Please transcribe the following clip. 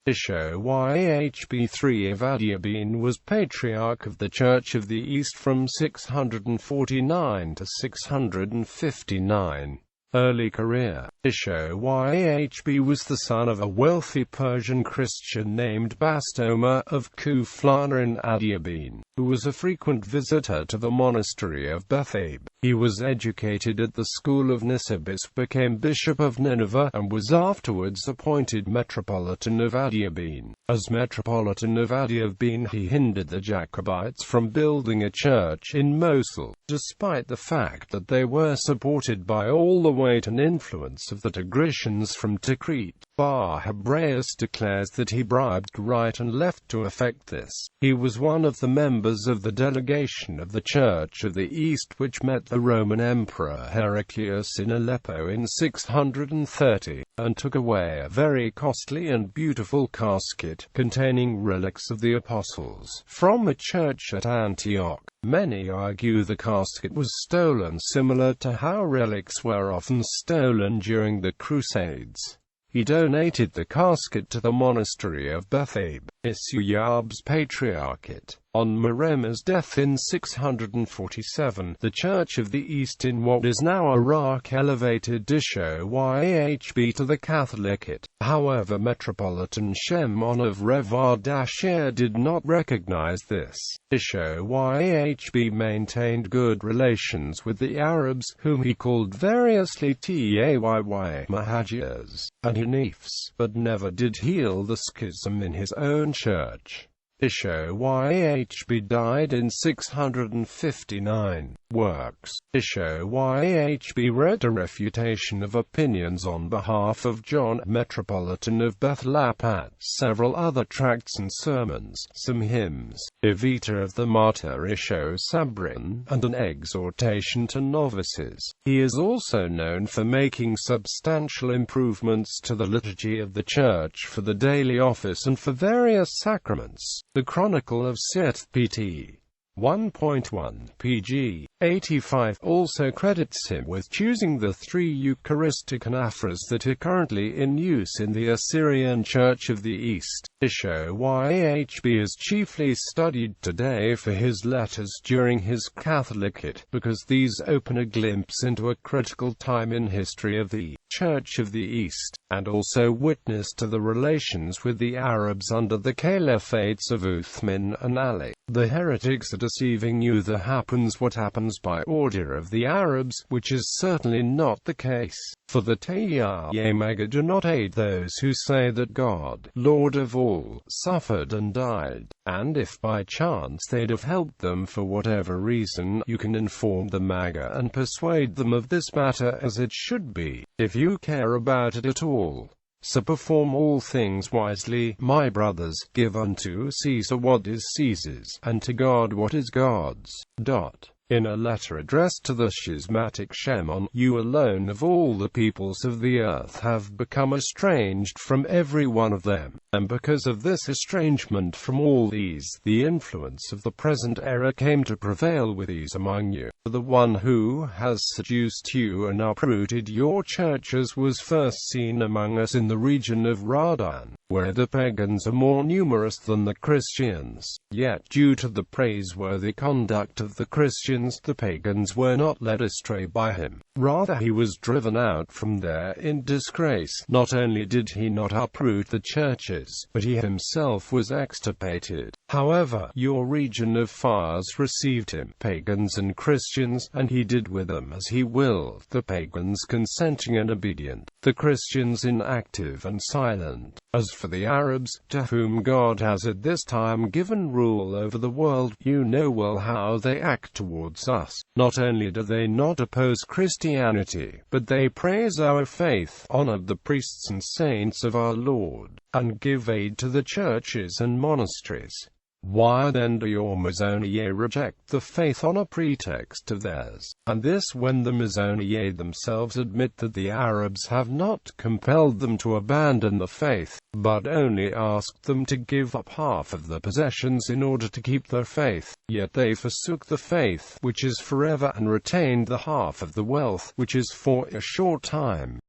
Ishoyahb III of Adiabene was Patriarch of the Church of the East from 649 to 659. Early career. Ishoyahb was the son of a wealthy Persian Christian named Bastoma of Kuflana in Adiabene, who was a frequent visitor to the monastery of Ishoyahb. He was educated at the school of Nisibis, became Bishop of Nineveh, and was afterwards appointed Metropolitan of Adiabene. As Metropolitan of Adiabene, he hindered the Jacobites from building a church in Mosul, despite the fact that they were supported by all the weight and influence of the Tigritians from Tikrit. Hebraeus declares that he bribed right and left to effect this. He was one of the members of the delegation of the Church of the East which met the Roman Emperor Heraclius in Aleppo in 630, and took away a very costly and beautiful casket, containing relics of the Apostles, from a church at Antioch. Many argue the casket was stolen, similar to how relics were often stolen during the Crusades. He donated the casket to the monastery of Ishoyahb. Ishoyahb's Patriarchate. On Merem's death in 647, the Church of the East in what is now Iraq elevated Ishoyahb to the Catholicate. However, Metropolitan Shimon of Revardashir did not recognize this. Ishoyahb maintained good relations with the Arabs, whom he called variously Tayy Mahajirs and Hanifs, but never did heal the schism in his own church. Ishoyahb died in 659. Works. Ishoyahb wrote a refutation of opinions on behalf of John, Metropolitan of Bethlapat, several other tracts and sermons, some hymns, a vita of the martyr Ishoյahb, and an exhortation to novices. He is also known for making substantial improvements to the liturgy of the Church for the daily office and for various sacraments. The Chronicle of Seth pt. 1.1 pg. 85 also credits him with choosing the 3 Eucharistic anaphras that are currently in use in the Assyrian Church of the East. Ishoyahb is chiefly studied today for his letters during his Catholicate, because these open a glimpse into a critical time in history of the Church of the East, and also witness to the relations with the Arabs under the caliphates of Uthman and Ali. The heretics are deceiving you. There happens what happens by order of the Arabs, which is certainly not the case. For the Tayyamag do not aid those who say that God, Lord of all, suffered and died, and if by chance they'd have helped them for whatever reason, you can inform the Maga and persuade them of this matter as it should be, if you care about it at all. So perform all things wisely, my brothers, give unto Caesar what is Caesar's, and to God what is God's. In a letter addressed to the schismatic Shimon, you alone of all the peoples of the earth have become estranged from every one of them, and because of this estrangement from all these, the influence of the present era came to prevail with ease among you. The one who has seduced you and uprooted your churches was first seen among us in the region of Radan, where the pagans are more numerous than the Christians. Yet due to the praiseworthy conduct of the Christians, the pagans were not led astray by him. Rather he was driven out from there in disgrace. Not only did he not uproot the churches, but he himself was extirpated. However, your region of fires received him, pagans and Christians, and he did with them as he willed, the pagans consenting and obedient, the Christians inactive and silent. As for the Arabs, to whom God has at this time given rule over the world, you know well how they act towards us. Not only do they not oppose Christianity, but they praise our faith, honor the priests and saints of our Lord, and give aid to the churches and monasteries. Why then do your Mizoniye reject the faith on a pretext of theirs, and this when the Mizoniye themselves admit that the Arabs have not compelled them to abandon the faith, but only asked them to give up half of the possessions in order to keep their faith? Yet they forsook the faith, which is forever, and retained the half of the wealth, which is for a short time.